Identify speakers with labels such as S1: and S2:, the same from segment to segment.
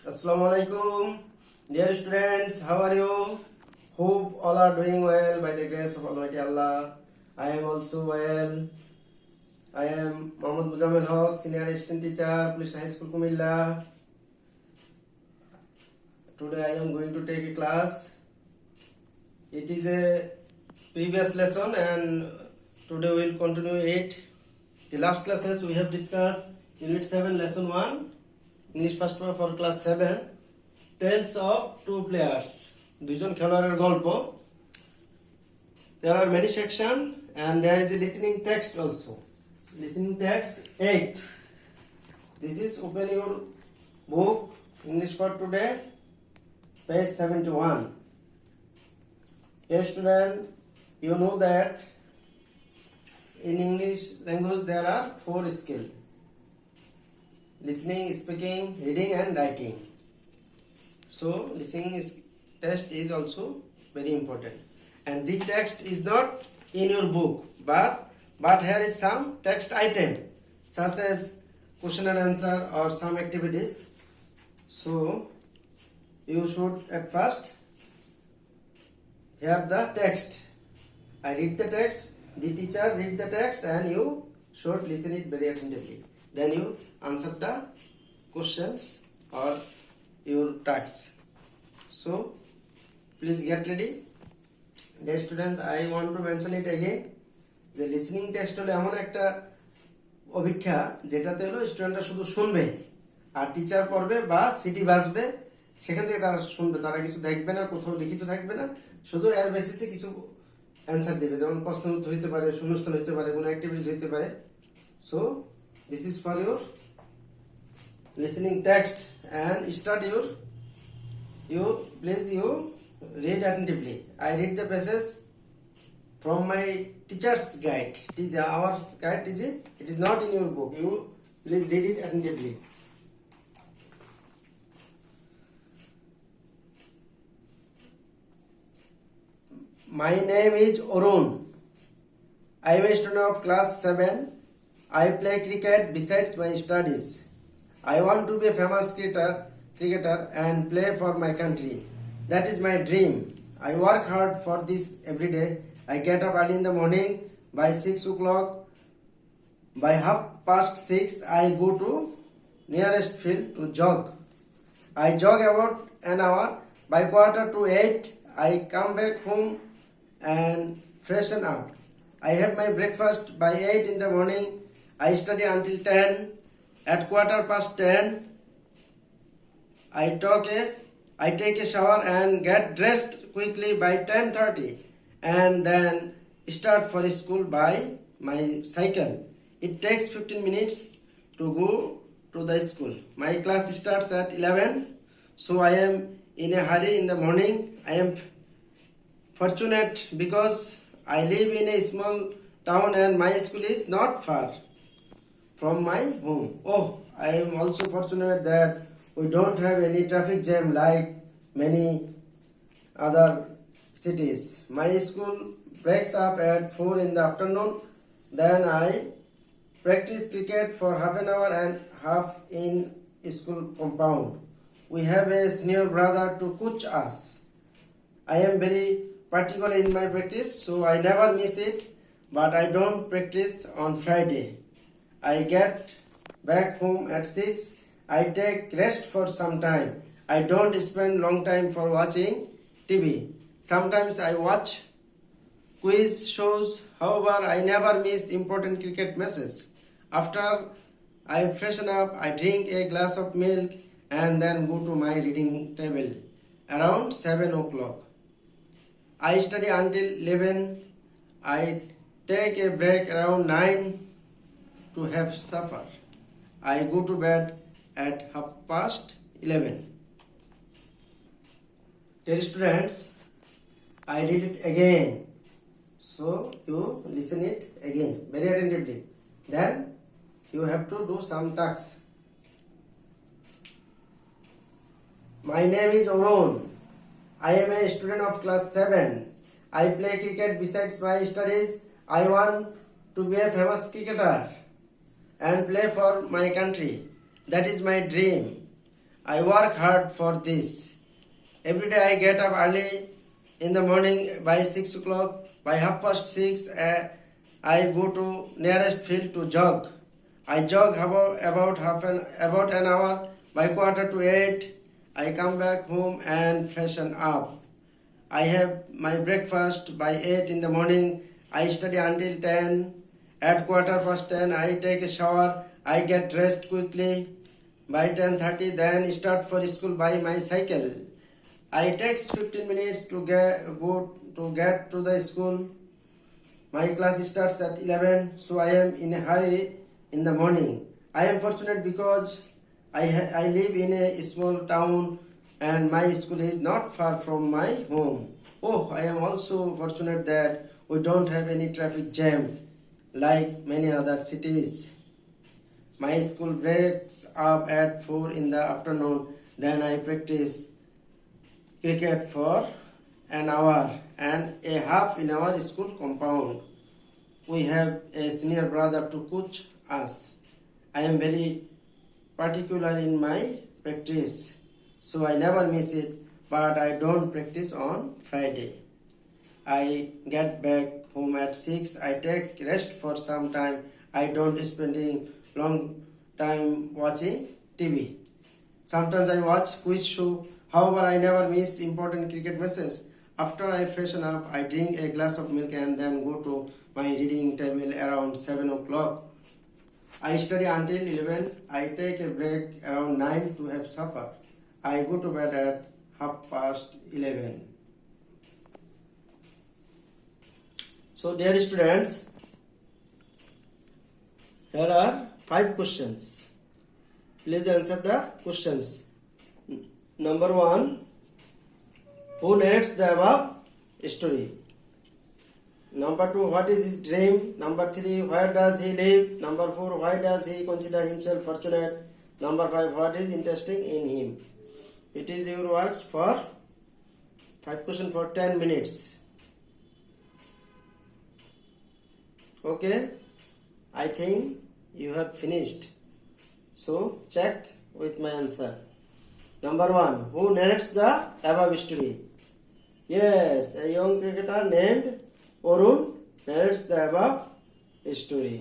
S1: Assalamu alaikum, dear students. How are you? Hope all are doing well by the grace of Almighty Allah. I am also well. I am Mohammad Muzamil Haq, senior assistant teacher, Police High School, Kumilla. Today I am going to take a class. It is a previous lesson, and today we will continue it. The last classes we have discussed Unit 7, Lesson 1. English first paper for class 7, Tales of Two Players, দুইজন খেলোয়াড়ের গল্প. There are many sections and there is a listening text also. Listening text 8. This is open your book English for today, page 71. Dear student, you know that in English language there are 4 skills: listening, speaking, reading and writing. So listening test is also very important, and the text is not in your book, but here is some text item such as question and answer or some activities. So you should at first hear the text. I read the text, the teacher read the text, and you should listen it very attentively. Then you answer the questions or your tasks. So please get ready. Dear students, I want to mention it again. The listening text হলো এমন একটা অভিজ্ঞতা যেটাতে হলো স্টুডেন্টরা শুধু শুনবে আর teacher পড়বে বা সিডি বাজবে, সেখান থেকে তারা শুনবে, তারা কিছু দেখবে না, কোথাও লিখিত থাকবে না, শুধু এর বেসিসে কিছু অ্যান্সার দেবে, যেমন প্রশ্ন উত্তর হইতে পারে, শূন্যস্থান হইতে পারে, কোনো অ্যাক্টিভিটিস হইতে পারে. So this is for your listening text, and start you please you read attentively. I read the passages from my teacher's guide. It is our guide, it is not in your book. You please read it attentively. My name is Arun. I am a student of class 7. I play cricket besides my studies. I want to be a famous cricketer and play for my country. That is my dream. I work hard for this every day. I get up early in the morning by 6 o'clock. By 6:30, I go to nearest field to jog. I jog about an hour. By 7:45, I come back home and freshen up. I have my breakfast by 8 in the morning. I study until 10. At 10:15, I take a shower and get dressed quickly by 10:30, and then start for school by my cycle. It takes 15 minutes to go to the school. My class starts at 11, so I am in a hurry in the morning. I am fortunate because I live in a small town and my school is not far from my home. Oh, I am also fortunate that we don't have any traffic jam like many other cities. My school breaks up at 4 in the afternoon. Then I practice cricket for half an hour and half in school compound. We have a senior brother to coach us. I am very particular in my practice, so I never miss it, but I don't practice on Friday. I get back home at 6. I take rest for some time. I don't spend long time for watching TV. Sometimes I watch quiz shows. However, I never miss important cricket matches. After I freshen up, I drink a glass of milk and then go to my reading table around 7 o'clock. I study until 11. I take a break around 9 to have supper. I go to bed at 11:30. Dear students, I read it again, so you listen it again very attentively. Then you have to do some tasks. My name is Arun. I am a student of class 7. I play cricket besides my studies. I want to be a famous cricketer and play for my country. That is my dream. I work hard for this. Every day I get up early in the morning by 6 o'clock. By 6:30, I go to nearest field to jog. I jog about an hour. By 7:45, I come back home and freshen up. I have my breakfast by 8 in the morning. I study until 10. At 10:15, I take a shower. I get dressed quickly. By 10:30, then start for school by my cycle. I takes 15 minutes to get to the school. My class starts at 11, so I am in a hurry in the morning. I am fortunate because I live in a small town and my school is not far from my home. Oh, I am also fortunate that we don't have any traffic jam like many other cities. My school breaks up at 4 in the afternoon. Then I practice cricket for an hour and a half in our school compound. We have a senior brother to coach us. I am very particular in my practice, so I never miss it, but I don't practice on Friday. I get back home at 6. I take rest for some time. I don't spending long time watching TV. Sometimes I watch quiz show. However, I never miss important cricket matches. After I freshen up, I drink a glass of milk and then go to my reading table around 7 o'clock. I study until 11. I take a break around 9 to have supper. I go to bed at 11:30. So, dear students, here are 5 questions. Please answer the questions. Number 1. Who narrates the above story? Number 2. What is his dream? Number 3. Where does he live? Number 4. Why does he consider himself fortunate? Number 5. What is interesting in him? It is your works for 5 questions for 10 minutes. Okay, I think you have finished. So check with my answer. Number 1. Who narrates the above story? Yes, a young cricketer named Arun narrates the above story.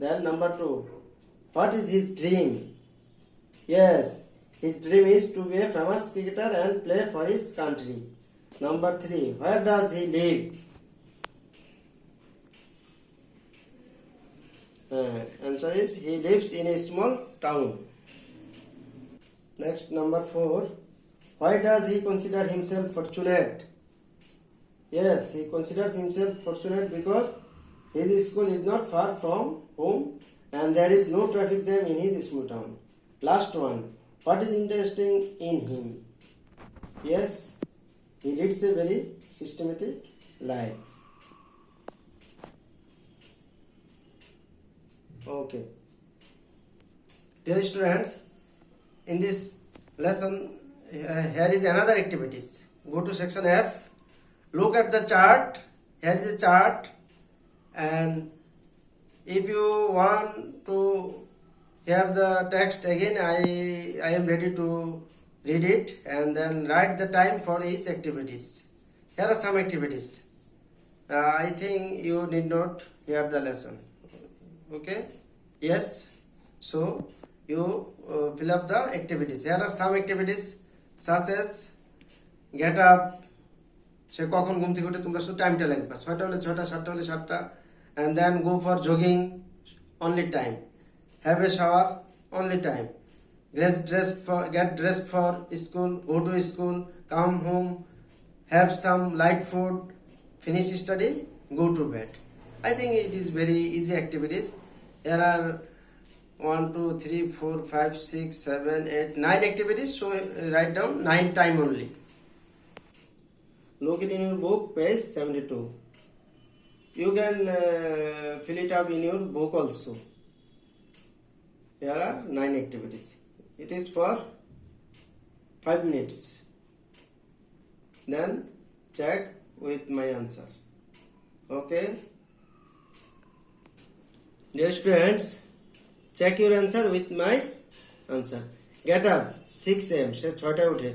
S1: Then number 2. What is his dream? Yes, his dream is to be a famous cricketer and play for his country. Number 3. Where does he live? Answer is he lives in a small town. Next, number 4. Why does he consider himself fortunate? Yes, he considers himself fortunate because his school is not far from home and there is no traffic jam in his small town. Last one. What is interesting in him? Yes, he leads a very systematic life. Okay. Dear students, in this lesson, here is another activities. Go to section F. Look at the chart. Here is a chart, and if you want to hear the text again, I am ready to read it and then write the time for each activities. Here are some activities. I think you need not hear the lesson. Okay? Yes. So you fill up the activities. Here are some activities such as get up. সে কখন ঘুম থেকে উঠে তোমরা শুধু টাইমটা লিখবা 6টা হলে 6টা 7টা হলে 7টা and then go for jogging only time, have a shower only time, get dressed for school, go to school, come home, have some light food, finish study, go to bed. I think it is very easy activities. There are 1 2 3 4 5 6 7 8 9 activities, so write down 9 time only. Look it in your book, page 72. You can fill it up in your book also. There are 9 activities. It is for 5 minutes. Then check with my answer. Okay. Dear students, check your answer with my answer. Get up 6 a.m. সে 6টায় ওঠে।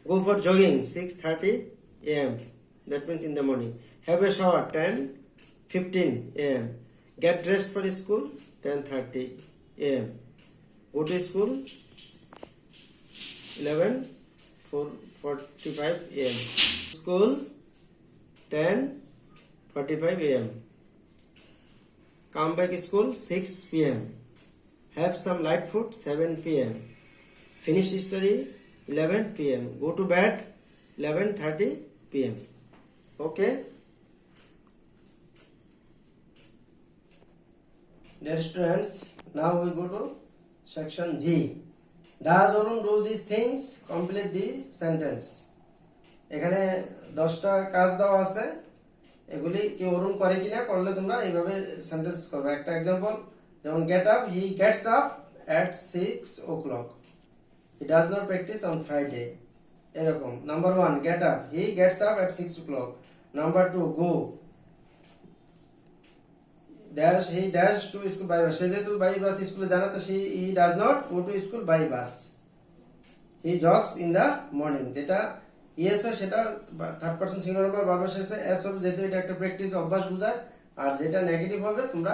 S1: Go for jogging 6:30 a.m. That means in the morning. Have a shower 10:15 a.m. Get dressed for school 10:30 a.m. Go to school 11:45 a.m. School 10:45 a.m. Come back school 6 p.m. Have some light food 7 p.m. Finish study 11 p.m. Go to bed 11:30 p.m. Okay. Dear students, now we go to section G. Does Arun do these things? Complete the sentence. এখানে 10টা কাজ দেওয়া আছে, এগুলি কি অরুণ করে কিনা, করলে তোমরা এইভাবে সেন্টেন্স করবে। একটা एग्जांपल, যেমন get up, he gets up at 6 o'clock. He does not practice on Friday. এরকম। Number 1 get up, he gets up at 6 o'clock. Number 2 go, dash, he dash to school by bus. সে যেহেতু by bus স্কুলে জানা, তো he does not go to school by bus. He jogs in the morning. যেটা yes হয় সেটা third person singular number বারবার শেষে S হবে, যেহেতু এটা একটা প্র্যাকটিস অভ্যাস বোঝায়। আর যেটা নেগেটিভ হবে তোমরা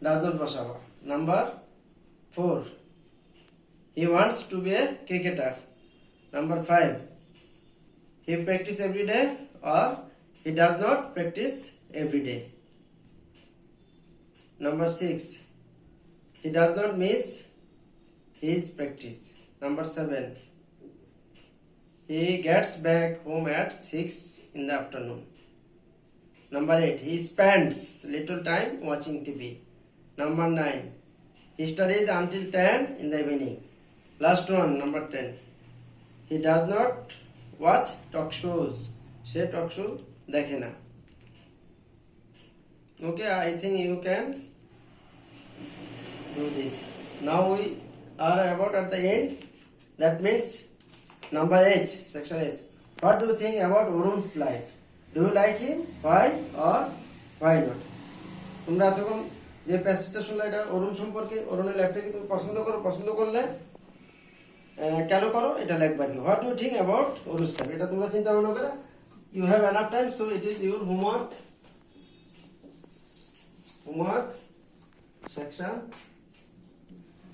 S1: ডাজ নট বসাবা। Number 4 he wants to be a cricketer. Number 5 he practice every day or he does not practice every day. Number 6 he does not miss his practice. Number 7 he gets back home at 6 in the afternoon. Number 8 he spends little time watching TV. Number 9 he studies until 10 in the evening. Last one, number 10 he does not watch talk shows. Say talk show দেখে না। Okay, I think you can do this. Now we are about at the end. That means number H, section H. What do you think about Arun's life? Do you like him? Why or why not? তোমরা এতক্ষণ যে প্যাসেজটা শুনলে, এটা অরুণ সম্পর্কে, অরুণের লাইফটাকে তুমি পছন্দ করো, পছন্দ করলে কেন করো এটা লিখবা কি। What do you think about Arun's life, এটা তোমরা চিন্তা ভাবনা করে। You have enough time, so it is your homework. Homework section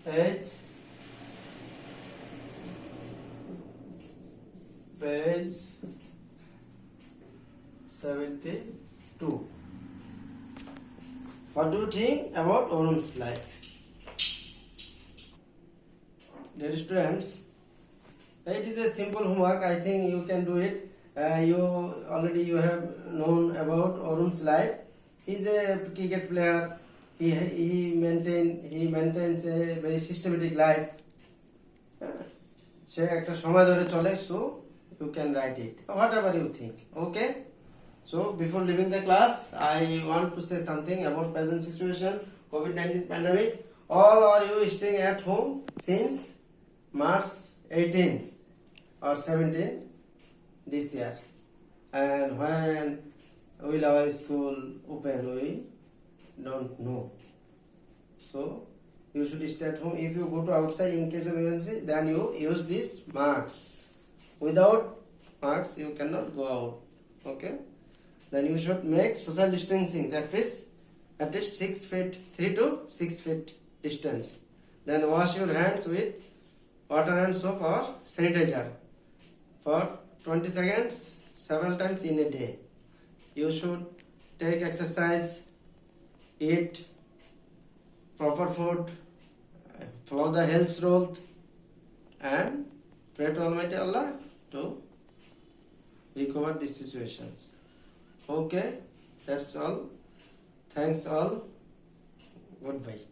S1: H, page 72. What do you think about Arun's life? Dear students, it is a simple homework. I think you can do it. You have known about Arun's life. He is a cricket player. He maintains a very systematic life. সে একটা সময় ধরে চলে, so you can write it whatever you think. Okay, so before leaving the class I want to say something about present situation, COVID-19 pandemic. All are you staying at home since March 18 or 17 this year, and when will our school open we don't know. So you should stay at home. If you go to outside in case of emergency, then you use these masks. Without masks you cannot go out. Okay, then you should make social distancing, that is at least 6 feet, 3 to 6 feet distance. Then wash your hands with water and soap or sanitizer for 20 seconds several times in a day. You should take exercise, eat proper food, follow the health rules, and pray to Almighty Allah to recover these situations. Okay, that's all. Thanks all. Goodbye.